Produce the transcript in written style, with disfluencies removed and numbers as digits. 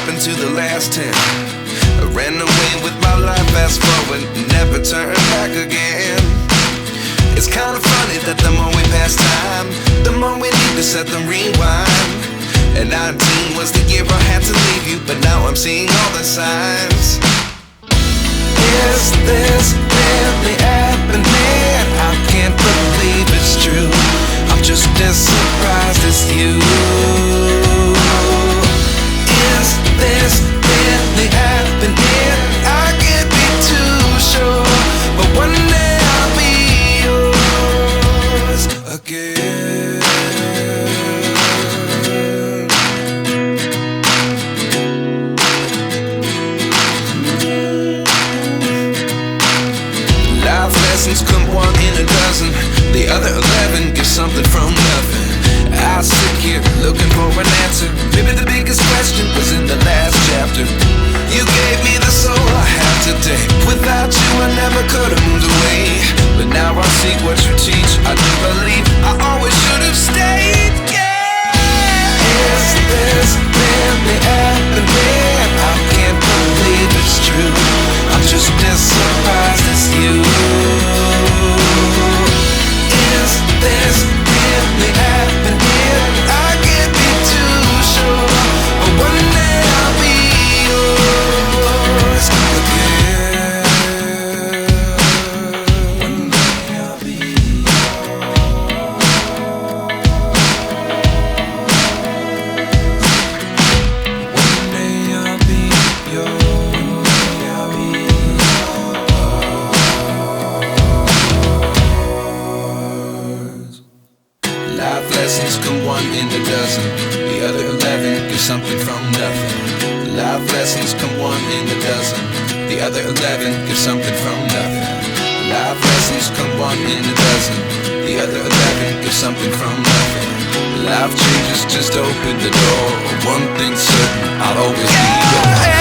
happened to the last 10? I ran away with my life, fast forward, never turn back again. It's kind of funny that the more we pass time, the more we need to set them rewind. And 19 was the year I had to leave you, but now I'm seeing all the signs. Is this really happening? I can't believe it's true. I'm just as surprised as you. Is this really happening? I can't be too sure, but one day I'll be yours again. Life lessons come one in a dozen. The other 11 get something from nothing. I sit here looking for an answer. Maybe the biggest question was in the last chapter. You gave me the soul I have today. Without you I never could have moved away. But now I see what you teach. I do believe I always should have stayed. Yeah. Is this really happening? I can't believe it's true. I'm just as surprised as you. Is this really happening? I can't be too sure, but one day I'll be yours again. One day I'll be yours. One day I'll be yours. One day I'll be yours. Life lessons come one in a dozen. The other 11 give something from nothing. Life lessons come one in a dozen. The other 11 give something from nothing. Life lessons come one in a dozen. The other 11 give something from nothing. Life changes just open the door. One thing's certain, I'll always be yours.